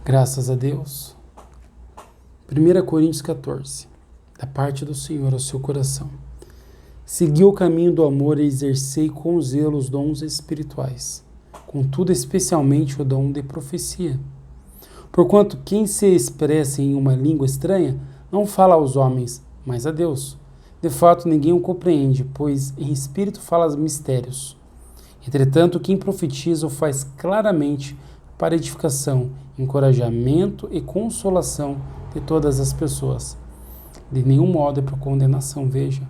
Graças a Deus. 1 Coríntios 14. Da parte do Senhor ao seu coração. Segui o caminho do amor e exercei com zelo os dons espirituais, contudo especialmente o dom de profecia. Porquanto quem se expressa em uma língua estranha não fala aos homens, mas a Deus. De fato, ninguém o compreende, pois em espírito fala os mistérios. Entretanto, quem profetiza o faz claramente para edificação, encorajamento e consolação de todas as pessoas. De nenhum modo é para condenação, veja.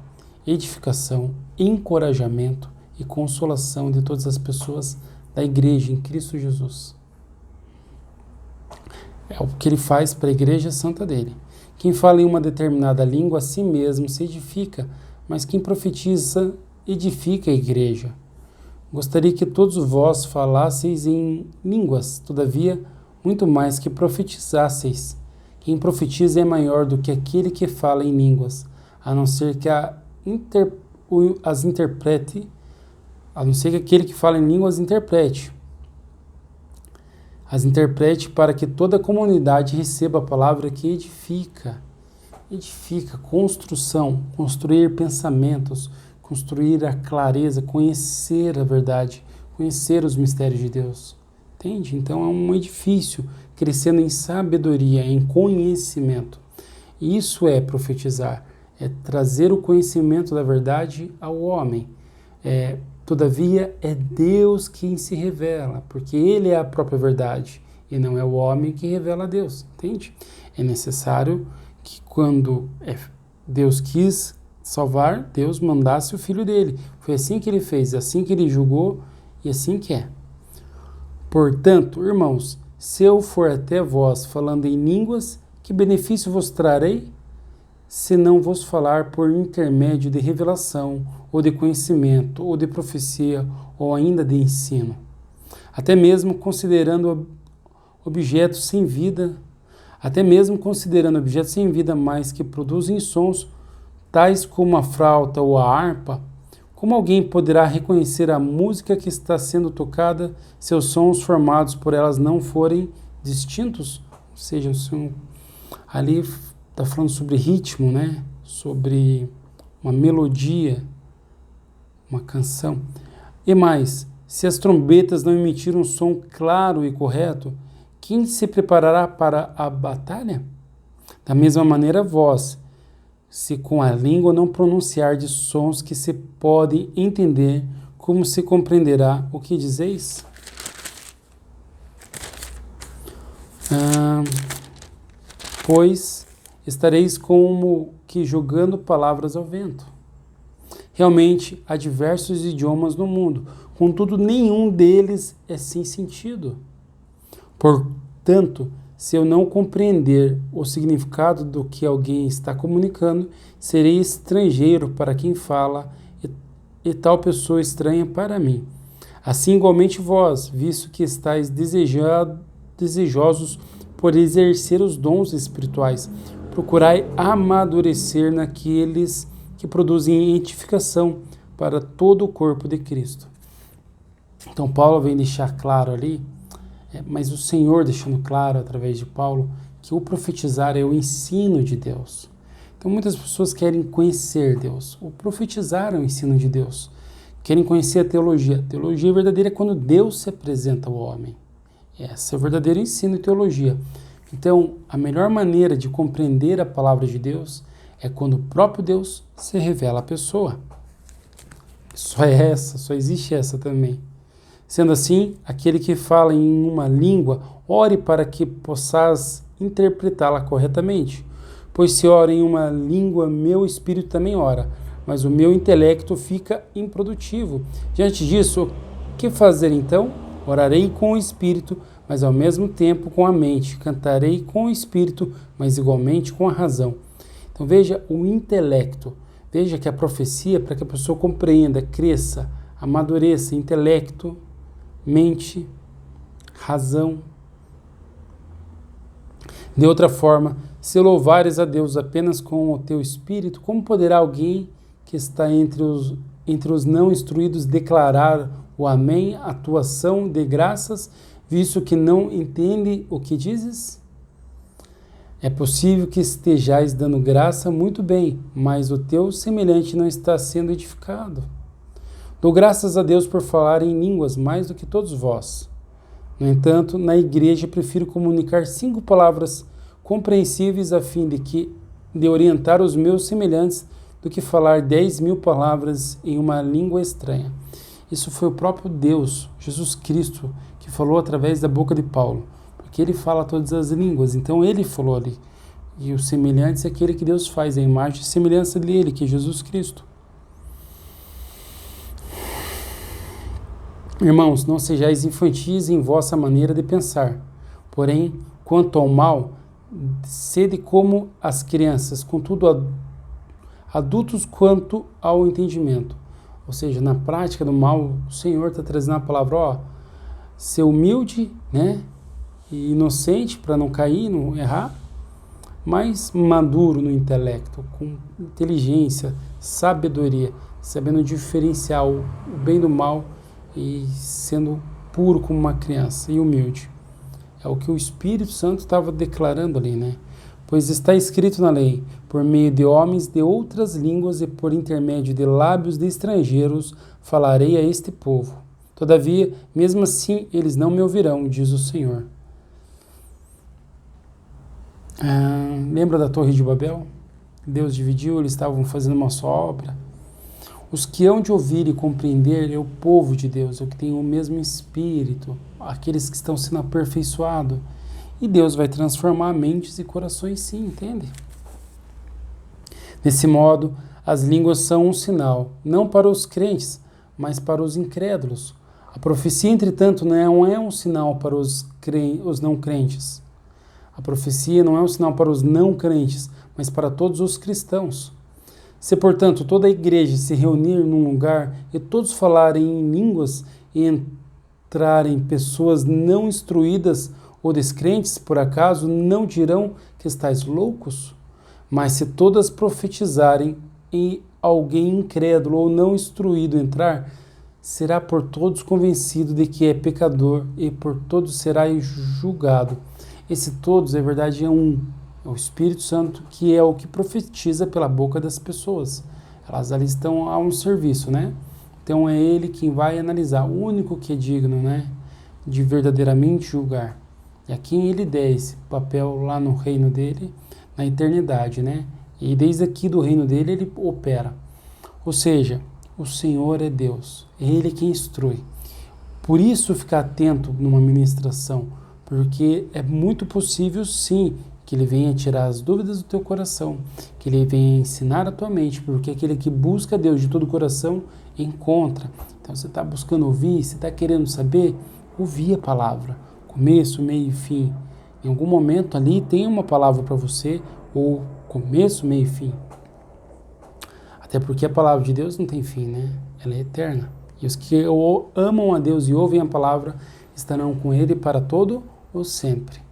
Edificação, encorajamento e consolação de todas as pessoas da igreja em Cristo Jesus. É o que ele faz para a igreja santa dele. Quem fala em uma determinada língua a si mesmo se edifica, mas quem profetiza edifica a igreja. Gostaria que todos vós falasseis em línguas, todavia, muito mais que profetizasseis. Quem profetiza é maior do que aquele que fala em línguas, a não ser que as interprete, a não ser que aquele que fala em línguas interprete. As interprete para que toda a comunidade receba a palavra que edifica. Edifica, construção, construir pensamentos, construir a clareza, conhecer a verdade, conhecer os mistérios de Deus. Entende? Então é um edifício crescendo em sabedoria, em conhecimento. Isso é profetizar, é trazer o conhecimento da verdade ao homem. Todavia, é Deus quem se revela, porque Ele é a própria verdade, e não é o homem que revela a Deus, entende? É necessário que quando Deus quis salvar, Deus mandasse o Filho dele. Foi assim que Ele fez, assim que Ele julgou, e assim que é. Portanto, irmãos, se eu for até vós falando em línguas, que benefício vos trarei? Se não vos falar por intermédio de revelação, ou de conhecimento, ou de profecia, ou ainda de ensino. Até mesmo considerando objetos sem vida, mas que produzem sons, tais como a flauta ou a harpa, como alguém poderá reconhecer a música que está sendo tocada se os sons formados por elas não forem distintos? Ou seja, ali está falando sobre ritmo, né? Sobre uma melodia, uma canção. E mais, se as trombetas não emitirem um som claro e correto, quem se preparará para a batalha? Da mesma maneira, vós, se com a língua não pronunciar de sons que se podem entender, como se compreenderá o que dizeis? Pois estareis como que jogando palavras ao vento. Realmente, há diversos idiomas no mundo, contudo, nenhum deles é sem sentido. Portanto, se eu não compreender o significado do que alguém está comunicando, serei estrangeiro para quem fala e tal pessoa estranha para mim. Assim, igualmente vós, visto que estáis desejosos por exercer os dons espirituais, procurai amadurecer naqueles que produzem edificação para todo o corpo de Cristo. Então, Paulo vem deixar claro ali, mas o Senhor deixando claro através de Paulo, que o profetizar é o ensino de Deus. Então, muitas pessoas querem conhecer Deus. O profetizar é o ensino de Deus. Querem conhecer a teologia. A teologia verdadeira é quando Deus se apresenta ao homem. Esse é o verdadeiro ensino e teologia. Então, a melhor maneira de compreender a palavra de Deus é quando o próprio Deus se revela à pessoa. Só existe essa também. Sendo assim, aquele que fala em uma língua, ore para que possas interpretá-la corretamente. Pois se ora em uma língua, meu espírito também ora, mas o meu intelecto fica improdutivo. Diante disso, o que fazer então? Orarei com o espírito, mas ao mesmo tempo com a mente. Cantarei com o espírito, mas igualmente com a razão. Então veja o intelecto. Veja que a profecia é para que a pessoa compreenda, cresça, amadureça, intelecto, mente, razão. De outra forma, se louvares a Deus apenas com o teu espírito, como poderá alguém que está entre os não instruídos declarar o amém, atuação de graças, visto que não entende o que dizes? É possível que estejais dando graça muito bem, mas o teu semelhante não está sendo edificado. Dou graças a Deus por falar em línguas mais do que todos vós. No entanto, na igreja prefiro comunicar 5 palavras compreensíveis a fim de orientar os meus semelhantes do que falar 10.000 palavras em uma língua estranha. Isso foi o próprio Deus, Jesus Cristo, que falou através da boca de Paulo, porque ele fala todas as línguas, então ele falou ali. E os semelhantes é aquele que Deus faz, a imagem e semelhança dele, que é Jesus Cristo. Irmãos, não sejais infantis em vossa maneira de pensar, porém, quanto ao mal, sede como as crianças, contudo adultos quanto ao entendimento. Ou seja, na prática do mal, o Senhor está trazendo a palavra, ser humilde, né, e inocente para não cair, não errar, mas maduro no intelecto, com inteligência, sabedoria, sabendo diferenciar o bem do mal e sendo puro como uma criança e humilde. É o que o Espírito Santo estava declarando ali, né? Pois está escrito na lei, por meio de homens de outras línguas e por intermédio de lábios de estrangeiros falarei a este povo. Todavia, mesmo assim, eles não me ouvirão, diz o Senhor. Lembra da Torre de Babel? Deus dividiu, eles estavam fazendo uma só obra. Os que hão de ouvir e compreender é o povo de Deus, é o que tem o mesmo espírito, aqueles que estão sendo aperfeiçoados. E Deus vai transformar mentes e corações, sim, entende? Desse modo, as línguas são um sinal, não para os crentes, mas para os incrédulos. A profecia, entretanto, não é um sinal para os não crentes. A profecia não é um sinal para os não crentes, mas para todos os cristãos. Se, portanto, toda a igreja se reunir num lugar e todos falarem em línguas e entrarem pessoas não instruídas ou descrentes, por acaso não dirão que estáis loucos? Mas se todas profetizarem e alguém incrédulo ou não instruído entrar, será por todos convencido de que é pecador e por todos será julgado. Esse todos, na verdade, é o Espírito Santo, que é o que profetiza pela boca das pessoas. Elas ali estão a um serviço, né? Então é ele quem vai analisar, o único que é digno, né, de verdadeiramente julgar. E a quem ele der esse papel lá no reino dele, na eternidade, né? E desde aqui do reino dele ele opera. Ou seja, o Senhor é Deus, é ele quem instrui. Por isso ficar atento numa ministração, porque é muito possível sim que ele venha tirar as dúvidas do teu coração, que ele venha ensinar a tua mente, porque aquele que busca Deus de todo o coração encontra. Então você está buscando ouvir, você está querendo saber, ouvir a palavra, começo, meio e fim. Em algum momento ali tem uma palavra para você, ou começo, meio e fim. Até porque a palavra de Deus não tem fim, né? Ela é eterna. E os que amam a Deus e ouvem a palavra estarão com ele para todo o sempre.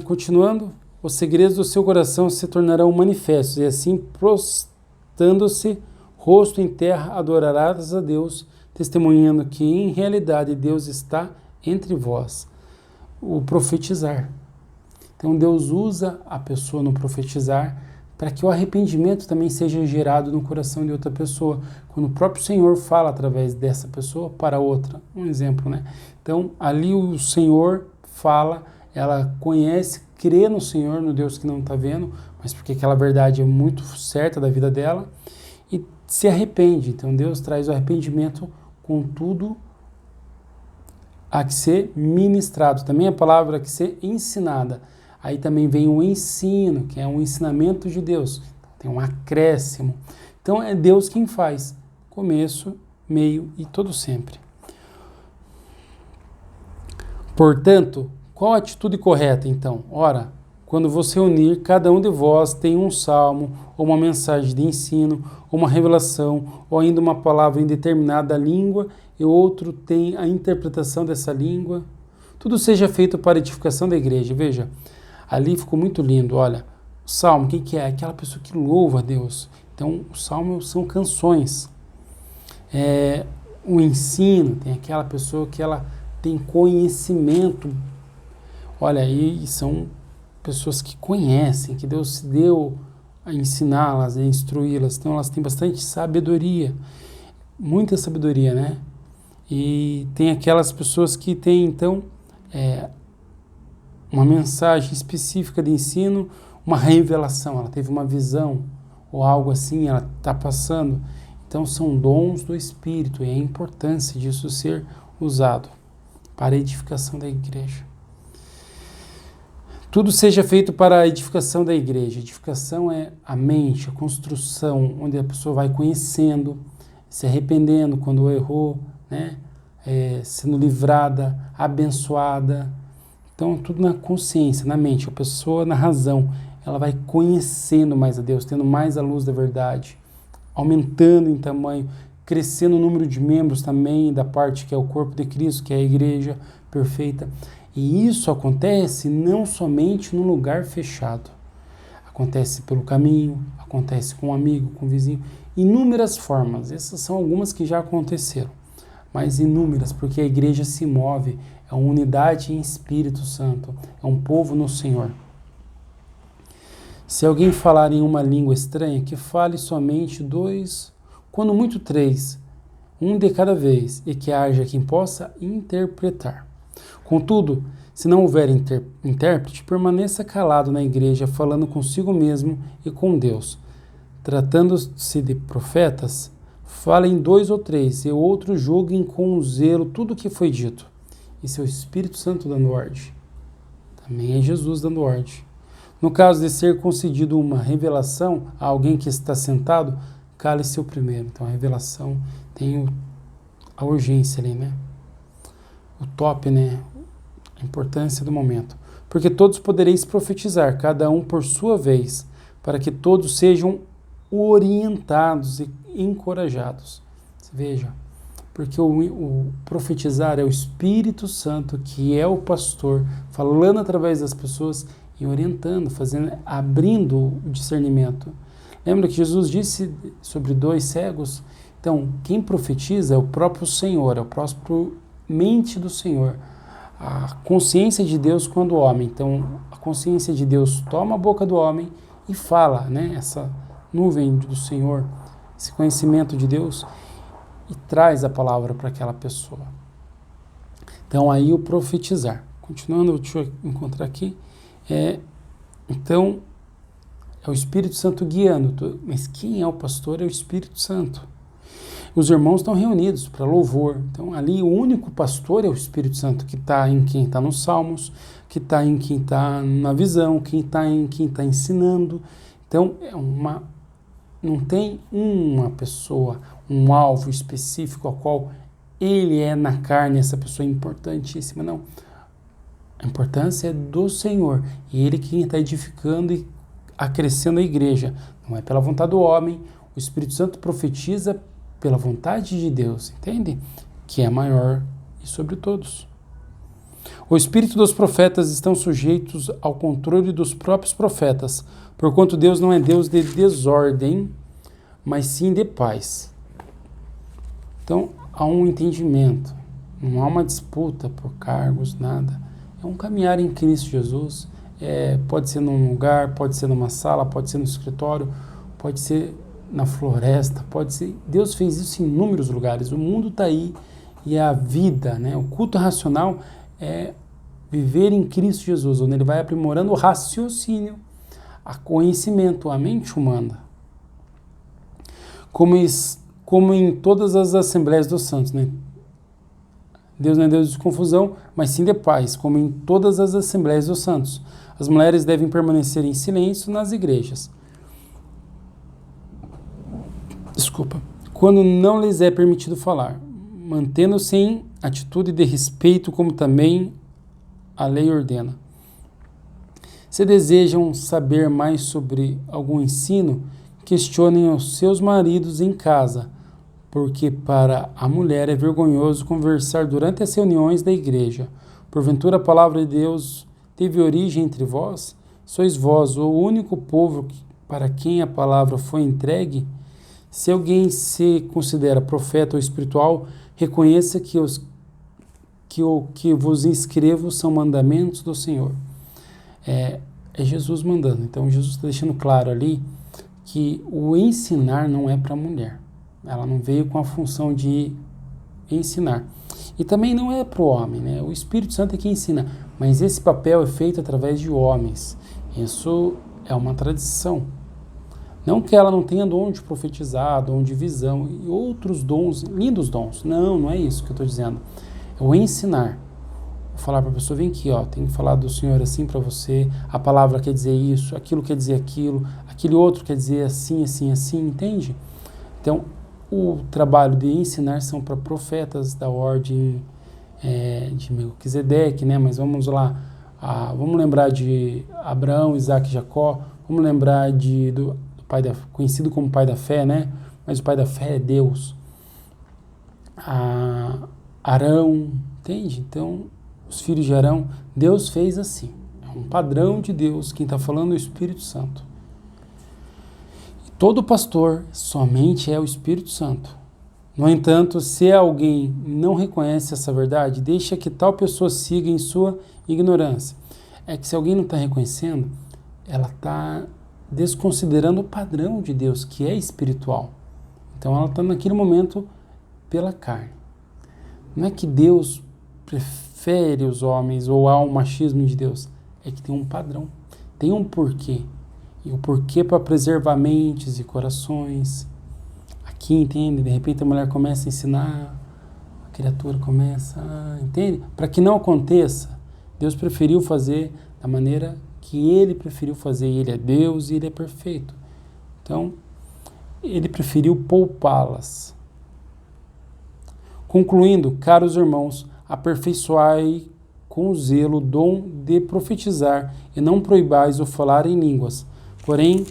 Continuando, os segredos do seu coração se tornarão manifestos, e assim, prostrando-se, rosto em terra, adorarás a Deus, testemunhando que em realidade Deus está entre vós. O profetizar. Então Deus usa a pessoa no profetizar para que o arrependimento também seja gerado no coração de outra pessoa, quando o próprio Senhor fala através dessa pessoa para outra. Um exemplo, né? Então, ali o Senhor fala, ela conhece, crê no Senhor, no Deus que não está vendo, mas porque aquela verdade é muito certa da vida dela, e se arrepende. Então, Deus traz o arrependimento com tudo a que ser ministrado. Também a palavra que ser ensinada. Aí também vem o ensino, que é um ensinamento de Deus. Tem um acréscimo. Então é Deus quem faz. Começo, meio e todo sempre. Portanto, qual a atitude correta então? Ora, quando você unir, cada um de vós tem um salmo, ou uma mensagem de ensino, ou uma revelação, ou ainda uma palavra em determinada língua, e outro tem a interpretação dessa língua. Tudo seja feito para a edificação da igreja. Veja, ali ficou muito lindo, olha, o salmo, quem que é? Aquela pessoa que louva a Deus. Então, o salmo são canções. O ensino, tem aquela pessoa que ela tem conhecimento. Olha, aí são pessoas que conhecem, que Deus se deu a ensiná-las, a instruí-las. Então elas têm bastante sabedoria, muita sabedoria, né? E tem aquelas pessoas que têm, então, uma mensagem específica de ensino, uma revelação, ela teve uma visão ou algo assim, ela está passando. Então são dons do Espírito e a importância disso ser usado para a edificação da igreja. Tudo seja feito para a edificação da igreja. Edificação é a mente, a construção, onde a pessoa vai conhecendo, se arrependendo quando errou, né? Sendo livrada, abençoada. Então, tudo na consciência, na mente. A pessoa, na razão, ela vai conhecendo mais a Deus, tendo mais a luz da verdade, aumentando em tamanho, crescendo o número de membros também da parte que é o corpo de Cristo, que é a igreja perfeita. E isso acontece não somente num lugar fechado. Acontece pelo caminho, acontece com um amigo, com um vizinho. Inúmeras formas. Essas são algumas que já aconteceram. Mas inúmeras, porque a igreja se move. É uma unidade em Espírito Santo. É um povo no Senhor. Se alguém falar em uma língua estranha, que fale somente 2, quando muito 3, um de cada vez, e que haja quem possa interpretar. Contudo, se não houver intérprete, permaneça calado na igreja, falando consigo mesmo e com Deus. Tratando-se de profetas, falem 2 ou 3, e outros julguem com zelo tudo o que foi dito. Isso é o Espírito Santo dando ordem. Também é Jesus dando ordem. No caso de ser concedido uma revelação a alguém que está sentado, cale-se o primeiro. Então a revelação tem a urgência ali, né? O top, né? A importância do momento. Porque todos podereis profetizar, cada um por sua vez, para que todos sejam orientados e encorajados. Veja, porque o profetizar é o Espírito Santo, que é o pastor, falando através das pessoas e orientando, abrindo o discernimento. Lembra que Jesus disse sobre 2 cegos? Então, quem profetiza é o próprio Senhor, é o próprio mente do Senhor. A consciência de Deus quando o homem. Então, a consciência de Deus toma a boca do homem e fala, né? Essa nuvem do Senhor, esse conhecimento de Deus, e traz a palavra para aquela pessoa. Então, aí o profetizar. Continuando, deixa eu encontrar aqui. Então, é o Espírito Santo guiando. Mas quem é o pastor é o Espírito Santo. Os irmãos estão reunidos para louvor. Então, ali o único pastor é o Espírito Santo, que está em quem está nos Salmos, que está em quem está na visão, quem está em quem está ensinando. Então, não tem uma pessoa, um alvo específico ao qual ele é na carne, essa pessoa é importantíssima. Não. A importância é do Senhor. E ele quem está edificando e acrescendo a igreja. Não é pela vontade do homem. O Espírito Santo profetiza pela vontade de Deus, entende? Que é maior e sobre todos. O espírito dos profetas estão sujeitos ao controle dos próprios profetas, porquanto Deus não é Deus de desordem, mas sim de paz. Então, há um entendimento, não há uma disputa por cargos, nada. É um caminhar em Cristo Jesus. Pode ser num lugar, pode ser numa sala, pode ser no escritório, pode ser na floresta, pode ser. Deus fez isso em inúmeros lugares. O mundo está aí e a vida, né? O culto racional é viver em Cristo Jesus, onde ele vai aprimorando o raciocínio, o conhecimento, a mente humana. Como em todas as assembleias dos santos, né? Deus não é Deus de confusão, mas sim de paz, como em todas as assembleias dos santos. As mulheres devem permanecer em silêncio nas igrejas. Quando não lhes é permitido falar, mantendo-se em atitude de respeito, como também a lei ordena. Se desejam saber mais sobre algum ensino, questionem os seus maridos em casa, porque para a mulher é vergonhoso conversar durante as reuniões da igreja. Porventura a palavra de Deus teve origem entre vós? Sois vós o único povo para quem a palavra foi entregue? Se alguém se considera profeta ou espiritual, reconheça que que o que vos escrevo são mandamentos do Senhor. É Jesus mandando. Então Jesus está deixando claro ali que o ensinar não é para a mulher. Ela não veio com a função de ensinar. E também não é para o homem, né? O Espírito Santo é quem ensina, mas esse papel é feito através de homens. Isso é uma tradição. Não que ela não tenha dom de profetizar, dom de visão e outros dons, lindos dons. Não, não é isso que eu estou dizendo. É o ensinar. Vou falar para a pessoa, vem aqui, ó, tem que falar do Senhor assim para você, a palavra quer dizer isso, aquilo quer dizer aquilo, aquele outro quer dizer assim, assim, assim, entende? Então, o trabalho de ensinar são para profetas da ordem de Melquisedeque, né? Mas vamos lá, vamos lembrar de Abraão, Isaac e Jacó, vamos lembrar do pai conhecido como pai da fé, né? Mas o pai da fé é Deus. Arão, entende? Então, os filhos de Arão, Deus fez assim. É um padrão de Deus, quem está falando é o Espírito Santo. E todo pastor somente é o Espírito Santo. No entanto, se alguém não reconhece essa verdade, deixa que tal pessoa siga em sua ignorância. É que se alguém não está reconhecendo, ela está desconsiderando o padrão de Deus, que é espiritual. Então ela está naquele momento pela carne. Não é que Deus prefere os homens ou há um machismo de Deus, é que tem um padrão, tem um porquê. E o porquê para preservar mentes e corações. Aqui, entende? De repente a mulher começa a ensinar, a criatura começa, entende? Para que não aconteça, Deus preferiu fazer da maneira que Ele preferiu fazer. Ele é Deus e Ele é perfeito. Então, Ele preferiu poupá-las. Concluindo, caros irmãos, aperfeiçoai com zelo o dom de profetizar e não proibais o falar em línguas, porém,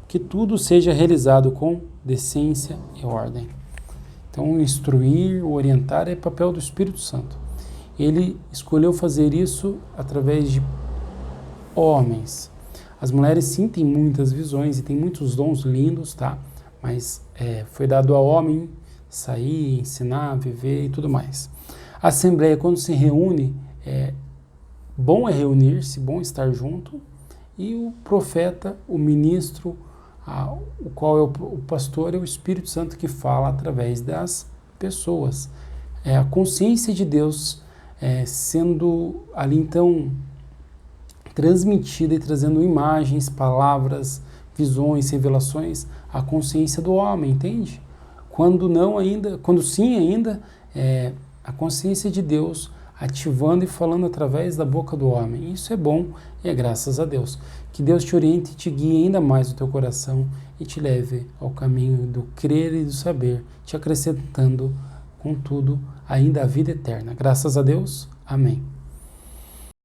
que tudo seja realizado com decência e ordem. Então, instruir, orientar é papel do Espírito Santo. Ele escolheu fazer isso através de homens. As mulheres sim têm muitas visões e têm muitos dons lindos, tá? Mas foi dado ao homem sair, ensinar, viver e tudo mais. A Assembleia, quando se reúne, bom é reunir-se, bom estar junto, e o profeta, o ministro, o qual é o pastor, é o Espírito Santo que fala através das pessoas. É a consciência de Deus sendo ali então transmitida e trazendo imagens, palavras, visões, revelações à consciência do homem, entende? Quando sim ainda, a consciência de Deus ativando e falando através da boca do homem. Isso é bom e é graças a Deus. Que Deus te oriente e te guie ainda mais o teu coração e te leve ao caminho do crer e do saber, te acrescentando, contudo, ainda a vida eterna. Graças a Deus. Amém.